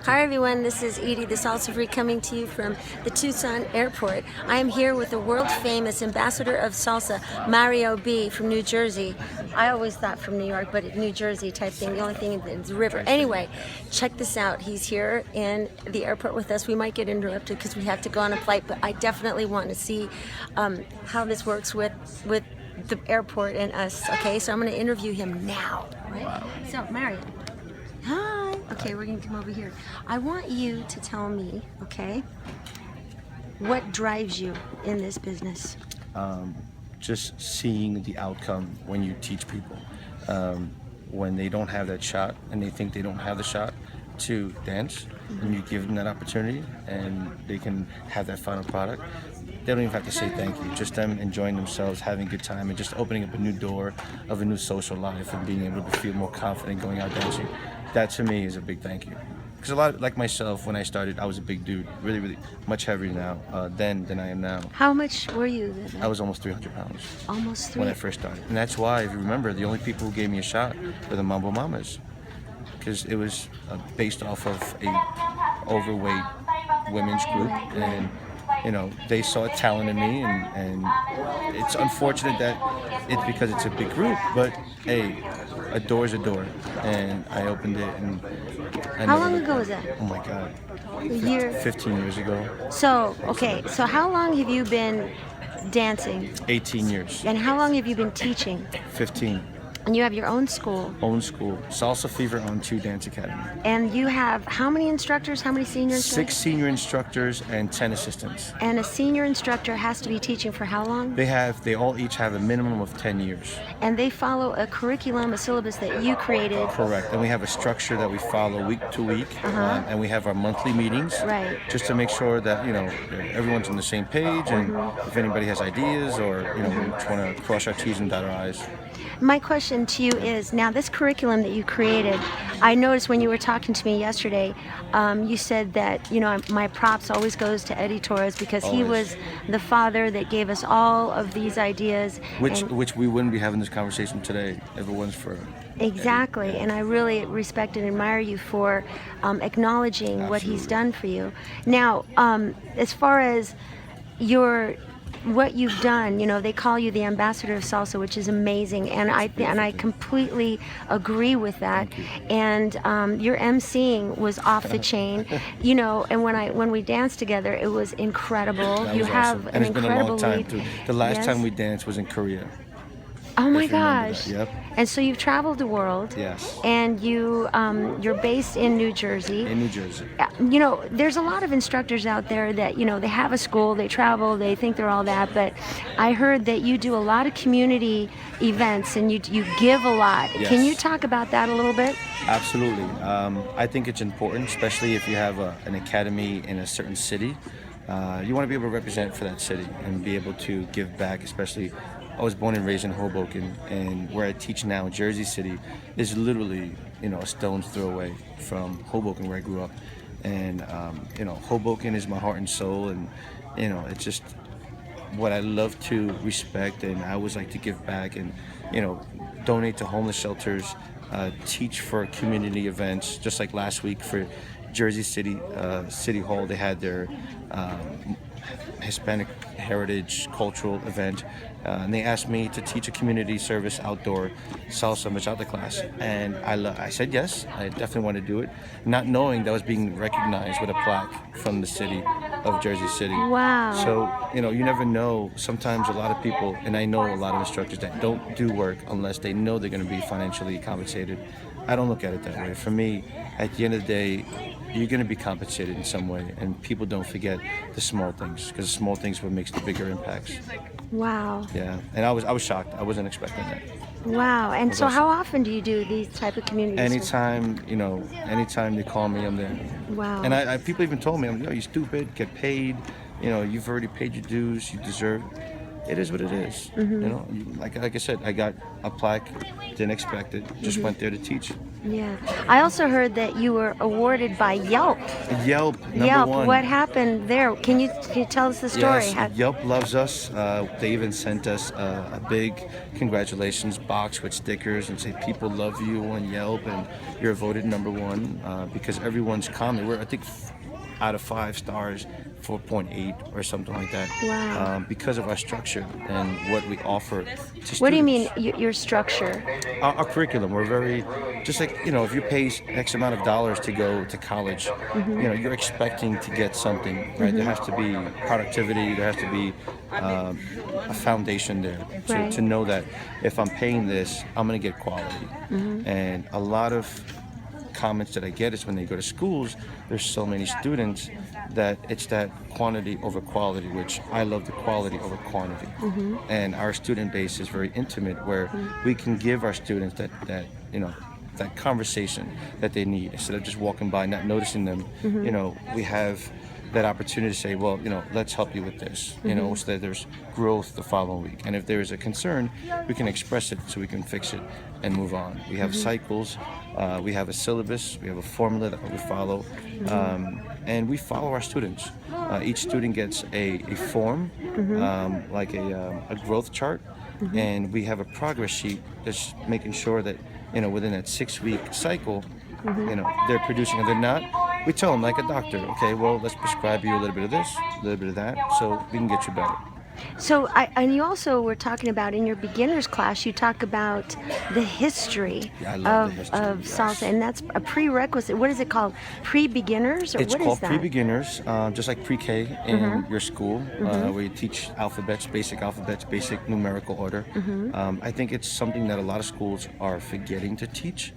Hi everyone, this is Edie, the Salsa Freak, coming to you from the Tucson airport. I am here with the world famous Ambassador of Salsa, Mario B. from New Jersey. I always thought from New York, but New Jersey type thing. The only thing is the river. Anyway, check this out. He's here in the airport with us. We might get interrupted because we have to go on a flight, but I definitely want to see how this works with the airport and us. Okay, so I'm going to interview him now. Right? Wow. So, Mario. Hi. Okay, we're going to come over here. I want you to tell me, okay, what drives you in this business? Just seeing the outcome when you teach people. When they don't have that shot and they think they don't have the shot to dance, and you give them that opportunity and they can have that final product, they don't even have to say thank you. Just them enjoying themselves, having a good time, and just opening up a new door of a new social life and being able to feel more confident going out dancing. That to me is a big thank you. Because a lot, like myself, when I started, I was a big dude, really much heavier now than I am now. How much were you then? I was almost 300 pounds. Almost 300? When I first started. And that's why, if you remember, the only people who gave me a shot were the Mambo Mamas. Because it was based off of a overweight women's group, and you know, they saw a talent in me, and it's unfortunate that it's because it's a big group, but hey, a door's a door, and I opened it. And how long ago was that? Oh my God, a year. 15 years ago. So, okay, so how long have you been dancing? 18 years. And how long have you been teaching? 15. And you have your own school? Own school. Salsa Fever on 2 Dance Academy. And you have how many instructors? How many senior instructors? 6 senior instructors and 10 assistants. And a senior instructor has to be teaching for how long? They all each have a minimum of 10 years. And they follow a curriculum, a syllabus that you created? Correct. And we have a structure that we follow week to week. And we have our monthly meetings. Right. Just to make sure that, you know, everyone's on the same page, and if anybody has ideas, or, you know, we just want to cross our T's and dot our I's. My question to you is, now this curriculum that you created, I noticed when you were talking to me yesterday, you said that, you know, my props always goes to Eddie Torres because he was the father that gave us all of these ideas. Which we wouldn't be having this conversation today if it wasn't for Exactly, Eddie. And I really respect and admire you for acknowledging what he's done for you. Now, as far as what you've done, you know, they call you the Ambassador of Salsa, which is amazing, and I completely agree with that. And your emceeing was off the chain, you know. And when we danced together, it was incredible. That you was have awesome. an And it's been a incredible long time lead. too. The last time we danced was in Korea. Oh my gosh! Yep. And so you've traveled the world. Yes. And you're based in New Jersey. In New Jersey. You know, there's a lot of instructors out there that, you know, they have a school, they travel, they think they're all that, but I heard that you do a lot of community events and you give a lot. Yes. Can you talk about that a little bit? Absolutely. I think it's important, especially if you have an academy in a certain city. You want to be able to represent for that city and be able to give back, especially. I was born and raised in Hoboken, and where I teach now, Jersey City, is literally, you know, a stone's throw away from Hoboken, where I grew up. And you know, Hoboken is my heart and soul, and you know, it's just what I love to respect, and I always like to give back, and you know, donate to homeless shelters, teach for community events. Just like last week for Jersey City City Hall, they had their Hispanic Heritage Cultural event, and they asked me to teach a community service outdoor salsa bachata class, and I said yes. I definitely want to do it, not knowing that I was being recognized with a plaque from the city of Jersey City. Wow. So, you know, you never know. Sometimes a lot of people, and I know a lot of instructors that don't do work unless they know they're going to be financially compensated. I don't look at it that way. For me, at the end of the day, you're going to be compensated in some way, and people don't forget the small things, because the small things are what makes the bigger impacts. Wow. Yeah, and I was shocked. I wasn't expecting that. Wow. And so how often do you do these type of community Anytime, you know, anytime they call me, I'm there. Wow. And I people even told me, I'm like, "Yo, you stupid, get paid. You know, you've already paid your dues, you deserve it." it is what it is. You know, like I said, I got a plaque, didn't expect it, just went there to teach. Yeah. I also heard that you were awarded by Yelp. Yelp, number Yelp. one. What happened there? Can you tell us the story? Yes, Yelp loves us. They even sent us a big congratulations box with stickers and say people love you on Yelp and you're voted number one because everyone's comment. We're, I think, out of 5 stars, 4.8 or something like that. Wow. Because of our structure and what we offer to students. What do you mean, your structure? Our curriculum, we're very, just like, you know, if you pay X amount of dollars to go to college, you know, you're expecting to get something, right? There has to be productivity, there has to be a foundation there to know that if I'm paying this, I'm going to get quality. And a lot of comments that I get is when they go to schools, there's so many students that it's that quantity over quality, which I love the quality over quantity. And our student base is very intimate, where we can give our students that you know, that conversation that they need instead of just walking by, not noticing them. You know, we have that opportunity to say, well, you know, let's help you with this, you know, so that there's growth the following week. And if there is a concern, we can express it so we can fix it and move on. We have cycles, we have a syllabus, we have a formula that we follow, and we follow our students. Each student gets a form, like a growth chart, and we have a progress sheet that's making sure that, you know, within that 6-week cycle, you know, they're producing. If they're not, we tell them like a doctor, okay, well, let's prescribe you a little bit of this, a little bit of that, so we can get you better. So, and you also were talking about in your beginners class, you talk about the history of salsa, and that's a prerequisite. What is it called? Pre-beginners, or it's what is called that? pre-beginners, just like pre-K in your school, where you teach alphabets, basic numerical order. I think it's something that a lot of schools are forgetting to teach.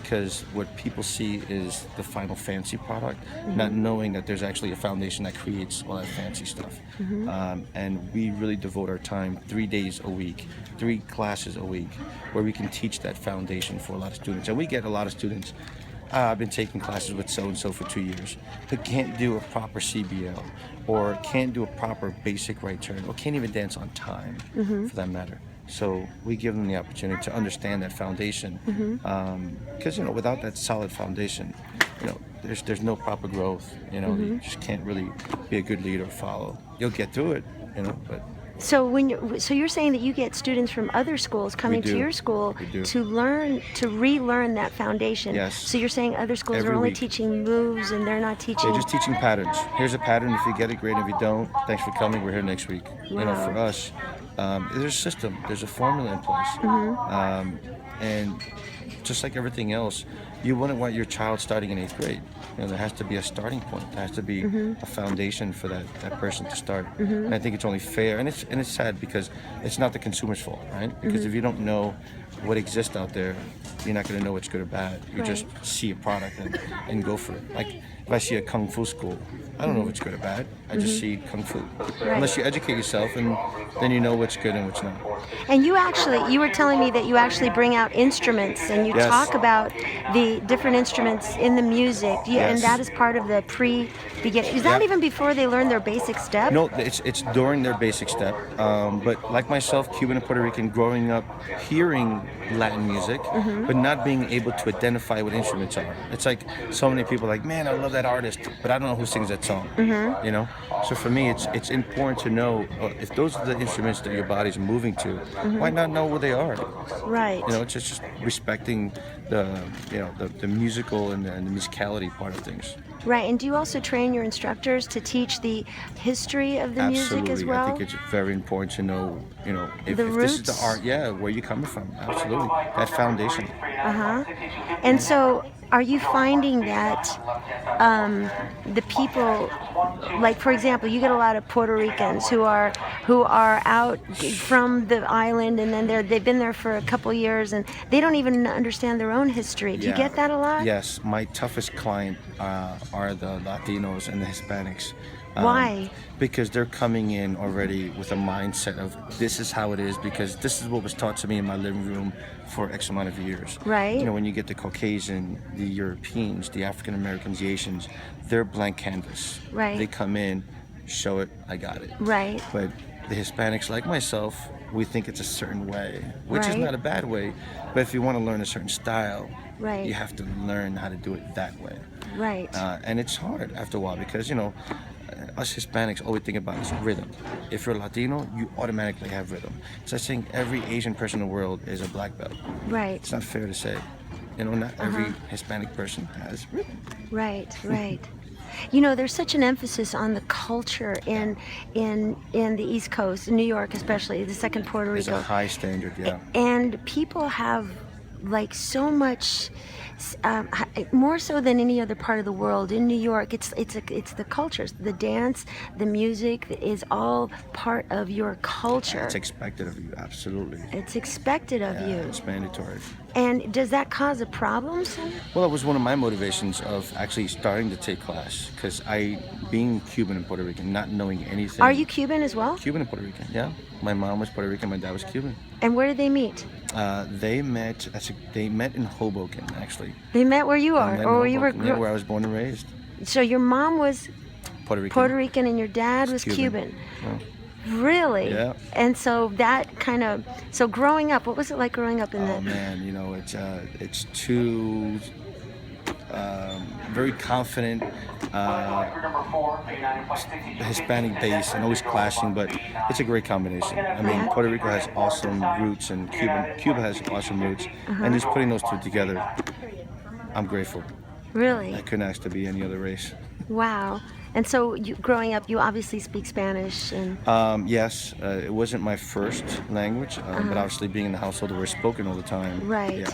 Because what people see is the final fancy product, not knowing that there's actually a foundation that creates all that fancy stuff. And we really devote our time 3 days a week, 3 classes a week, where we can teach that foundation for a lot of students. And we get a lot of students. I've been taking classes with so-and-so for 2 years, who can't do a proper CBL, or can't do a proper basic right turn, or can't even dance on time, for that matter. So we give them the opportunity to understand that foundation, because you know, without that solid foundation, you know, there's no proper growth. You know, you just can't really be a good leader or follow. You'll get through it, you know, but. So you're saying that you get students from other schools coming to your school to relearn that foundation. Yes. So you're saying other schools are only teaching moves and they're not teaching. They're just teaching patterns. Here's a pattern. If you get it, great. If you don't, thanks for coming. We're here next week. Wow. You know, for us, there's a system. There's a formula in place. And just like everything else, you wouldn't want your child starting in 8th grade. You know, there has to be a starting point. There has to be a foundation for that person to start. And I think it's only fair, and it's sad because it's not the consumer's fault, right? Because if you don't know what exists out there, you're not going to know what's good or bad. You just see a product and go for it. Like if I see a kung fu school, I don't know if it's good or bad. I just see kung fu. Unless you educate yourself, and then you know what's good and what's not. And you were telling me that you actually bring out instruments and you talk about the different instruments in the music. And that is part of the pre-beginning. Is that even before they learn their basic step? No, it's during their basic step. But like myself, Cuban and Puerto Rican, growing up hearing Latin music, but not being able to identify what instruments are. It's like so many people are like, man, I love that artist, but I don't know who sings that song. You know, so for me, it's important to know if those are the instruments that your body's moving to. Why not know where they are? Right. You know, it's just respecting the musical and the musicality part of things. Right, and do you also train your instructors to teach the history of the music as well? I think it's very important to know, you know, if roots? This is the art, where you're coming from. Absolutely, that foundation. And so, are you finding that the people, like for example, you get a lot of Puerto Ricans who are out from the island, and then they've been there for a couple years, and they don't even understand their own history. Do you get that a lot? Yes, my toughest client are the Latinos and the Hispanics. Why? Because they're coming in already with a mindset of this is how it is, because this is what was taught to me in my living room for X amount of years. Right. You know, when you get the Caucasian, the Europeans, the African Americans, the Asians, they're blank canvas. Right. They come in, show it, I got it. Right. But the Hispanics like myself, we think it's a certain way, which is Right. not a bad way. But if you want to learn a certain style, Right. you have to learn how to do it that way. Right. And it's hard after a while because, us Hispanics always think about is rhythm. If you're Latino, you automatically have rhythm. It's like saying every Asian person in the world is a black belt. Right. It's not fair to say. Not every Hispanic person has rhythm. Right. Right. There's such an emphasis on the culture in the East Coast, in New York especially, the second Puerto It's Rico. a high standard, yeah. And people have like so much, more so than any other part of the world. In New York, it's the culture, the dance, the music is all part of your culture. It's expected of you, absolutely. It's expected of Yeah, you. it's mandatory. And does that cause a problem? Well, it was one of my motivations of actually starting to take class because being Cuban and Puerto Rican, not knowing anything. Are you Cuban as well? Cuban and Puerto Rican? Yeah. My mom was Puerto Rican, my dad was Cuban. And where did they meet? They met in Hoboken, actually. They met where you are, or where you were. Yeah, where I was born and raised. So your mom was Puerto Rican. Puerto Rican, and your dad was Cuban. Yeah. Really? Yeah. And so that so growing up, what was it like growing up in Oh the? man, it's two very confident Hispanic base and always clashing, but it's a great combination. I mean, Puerto Rico has awesome roots and Cuba has awesome roots, and just putting those two together, I'm grateful. Really? I couldn't ask to be any other race. Wow. And so growing up, you obviously speak Spanish and. Yes, it wasn't my first language, but obviously being in the household where it's spoken all the time. Right. Yeah.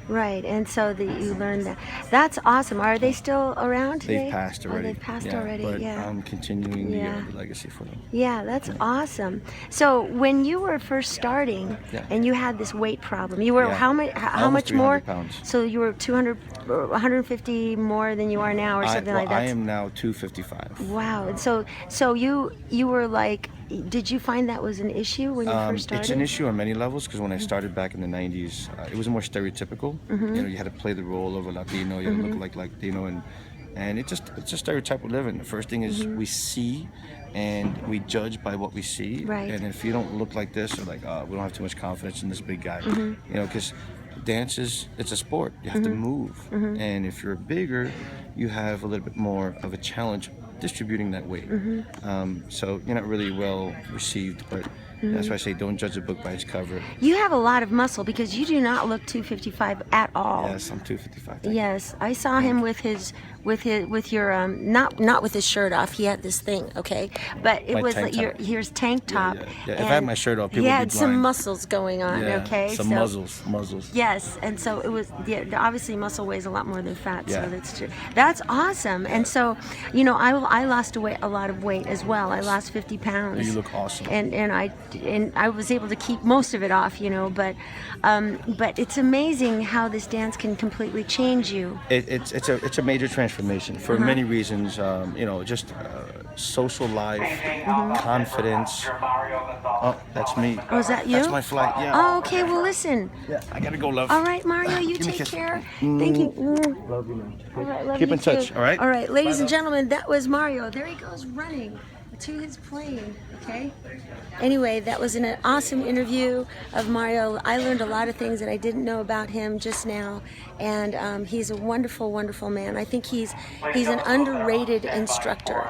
Right, and so you learned that. That's awesome. Are they still around today? They've passed already. Oh, they've passed yeah, already, but yeah. I'm continuing the legacy for them. Yeah, that's awesome. So when you were first starting and you had this weight problem, you were how much more? Pounds. So you were 200 or 150 more than you are now or something like that? I am now 255. Wow. And so you were like, did you find that was an issue when you first started? It's an issue on many levels because when I started back in the 90s, it was more stereotypical. You had to play the role of a Latino, you had to look like Latino, and it's a stereotype of living. The first thing is we see and we judge by what we see. Right. And if you don't look like this, or like, we don't have too much confidence in this big guy, because dance it's a sport. You have to move, and if you're bigger, you have a little bit more of a challenge distributing that weight. So you're not really well received, but that's why I say don't judge a book by its cover. You have a lot of muscle because you do not look 255 at all. Yes, I'm 255. Yes, I saw him with your not with his shirt off. He had this thing, okay, but it My was tank like top. here's tank top. Yeah. If I had my shirt off, people he would had be some blind. muscles going on. Yeah, Okay, some muzzles. Yes, and so it was. Yeah, obviously muscle weighs a lot more than fat. Yeah. So that's true. That's awesome. And so, I lost a lot of weight as well. I lost 50 pounds. You look awesome. And I was able to keep most of it off. But it's amazing how this dance can completely change you. It's a major transformation for many reasons. Just social life, confidence. Oh, that's me. Oh, is that you? That's my flight. Yeah. Oh, okay. Well, listen. Yeah, I gotta go, love. All right, Mario, you Give me a take kiss. care. Thank you. Love you, man. All right, love Keep you in touch, too. all right? All right, ladies and gentlemen, that was Mario. There he goes running to his plane, okay? Anyway, that was an awesome interview of Mario. I learned a lot of things that I didn't know about him just now, and he's a wonderful, wonderful man. I think he's an underrated instructor.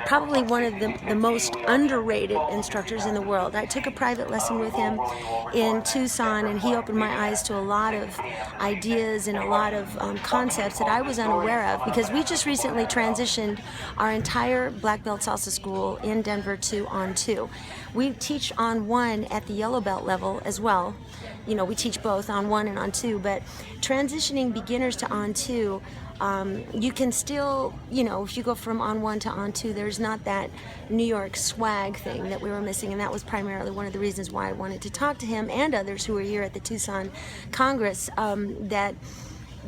Probably one of the most underrated instructors in the world. I took a private lesson with him in Tucson, and he opened my eyes to a lot of ideas and a lot of concepts that I was unaware of, because we just recently transitioned our entire black belt salsa school in Denver to On 2. We teach On 1 at the yellow belt level as well. We teach both On 1 and On 2, but transitioning beginners to On 2, you can still, if you go from On 1 to On 2, there's not that New York swag thing that we were missing, and that was primarily one of the reasons why I wanted to talk to him and others who were here at the Tucson Congress,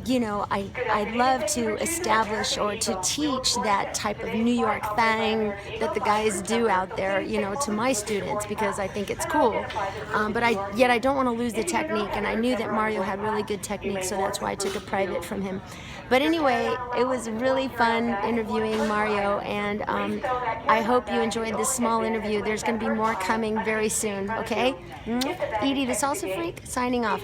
you know, I love to establish or to teach that type of New York thing that the guys do out there, you know, to my students, because I think it's cool. But I don't want to lose the technique, and I knew that Mario had really good technique, so that's why I took a private from him. But anyway, it was really fun interviewing Mario, and I hope you enjoyed this small interview. There's going to be more coming very soon, okay? Edie, the Salsa Freak, signing off.